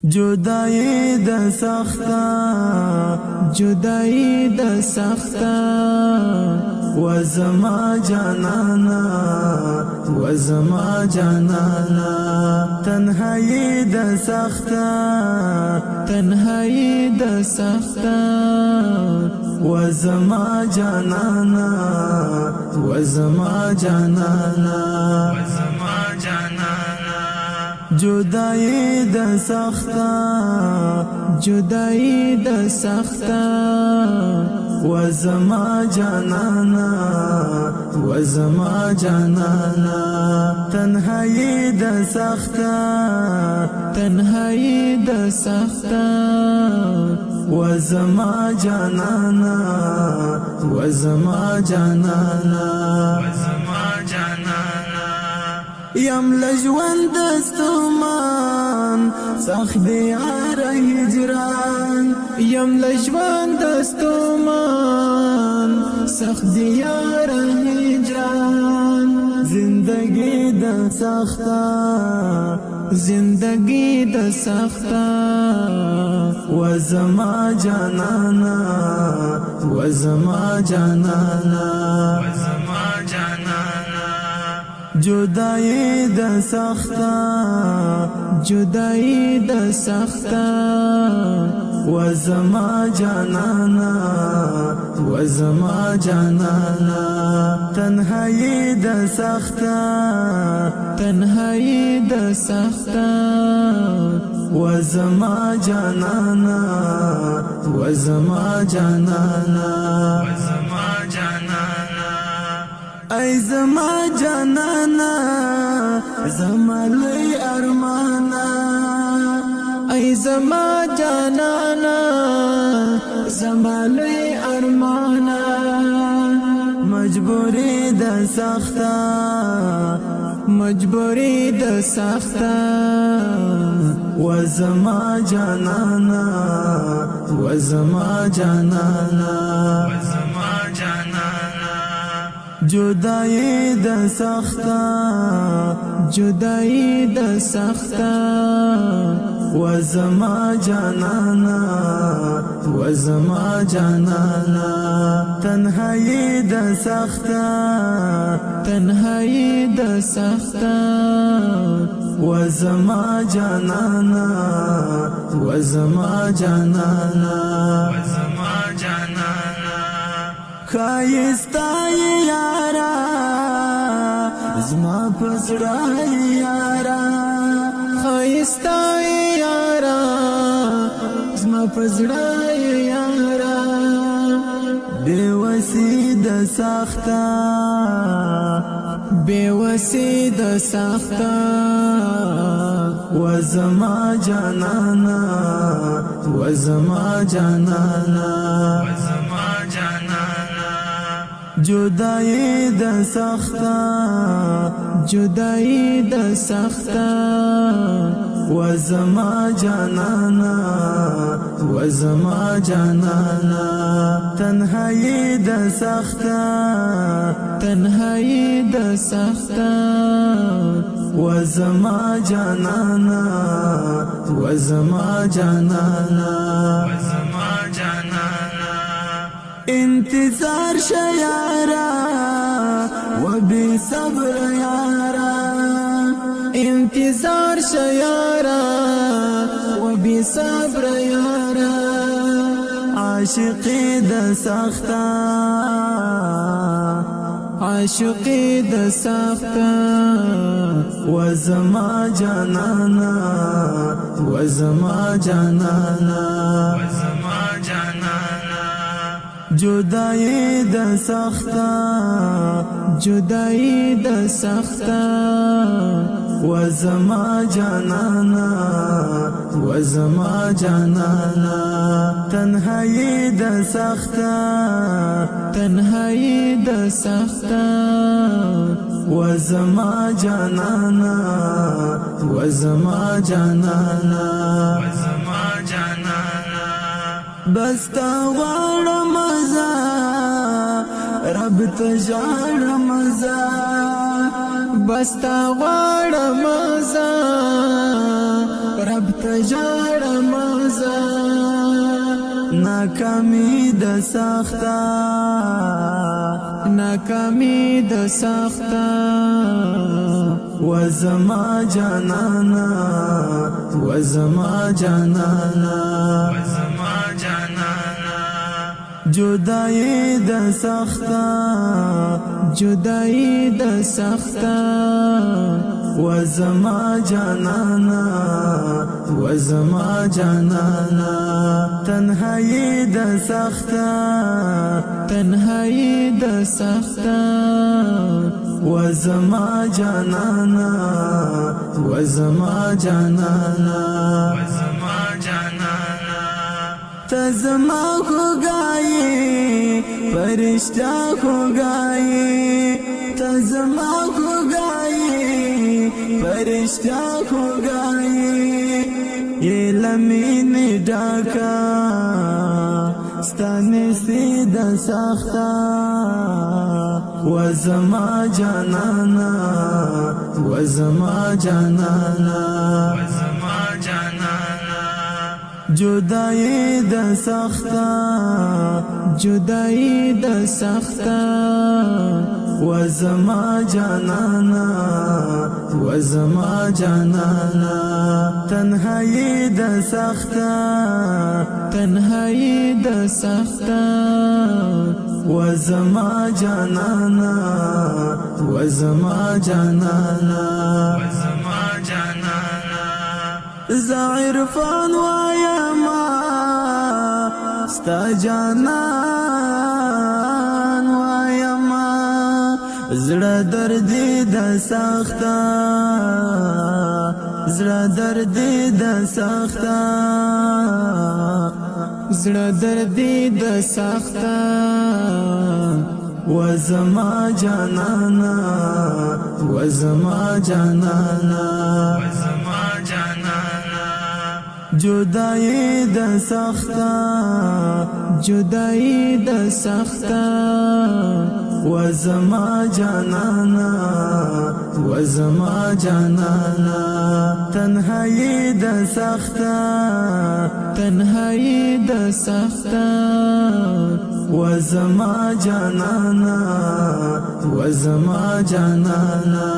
جدائی د سختا جدائی د سختا وزما جانانا وزما جانانا تنهایی د سختا تنهایی د سختا وزما جانانا وزما جانانا وزما جانانا جدائی د سختا جدائی د سختا وزما جانانا وزما جانانا تنهایی د سختا تنهایی د سختا وزما جانانا وزما جانانا وزما جانانا یم لجوند دستومان سخت دیار هجران یم لجوند دستومان سخت دیار هجران زندگی د سختا زندگی د سختا وزما جانانا وزما جانانا وزما جانانا جدائی د سختا جدائی د سختا وزما جانانا وزما جانانا تنهایی د سختا تنهایی د سختا وزما جانانا وزما جانانا وزما جانانا ای زما جانانا زما لوی ارمانا ای زما جانانا زما لوی ارمانا مجبوری د سختا مجبوری د سختا وزما جانانا وزما جانانا وزما جانانا جدائی د سختا جدائی د سختا وزما جانانا وزما جانانا تنهایی د سختا تنهایی د سختا وزما جانانا وزما جانانا وزما جانانا خایستای یارا زما پسړای یارا خایستای یارا زما پسړای یارا بیوسی د سختا بیوسی د سختا وزما جانانا وزما جانانا وزما جانانا جدائی د سختا جدائی د سختا وزما جانانا وزما جانانا تنهایی د سختا تنهایی د سختا وزما جانانا وزما جانانا وزما جانانا انتظار شیارا و بی صبر یارا انتظار شیارا و بی صبر یارا عاشقی د سختا عاشقی د سختا وزما جانانا وزما جانانا وزما جانانا جدائی د سختا جدائی د سختا وزما جانانا وزما جانانا تنهایی د سختا تنهایی د سختا وزما جانانا وزما جانانا وزما جانانا بستا غواړم مزا رب ته ژاړم مزا بستا غواړم زه رب ته ژاړم زه ناکامي د سخته و زما جانانا جدائی د سخته و زما جانانا تنهایی د سخته و زما جانانا تزما خوگائی پرشتہ خوگائی تزما خوگائی پرشتہ خوگائی یہ لمین ڈاکا ستانی سید سختا و زما جانانا جدائی د سخته و زما جانانا تنهایی د سخته و زما جانانا زعرفان وایما ستا جانان وایما زړه دردی د سخته و زما جانانا جدائی د سخته و زما جانانا تنهایی د سخته و زما جانانا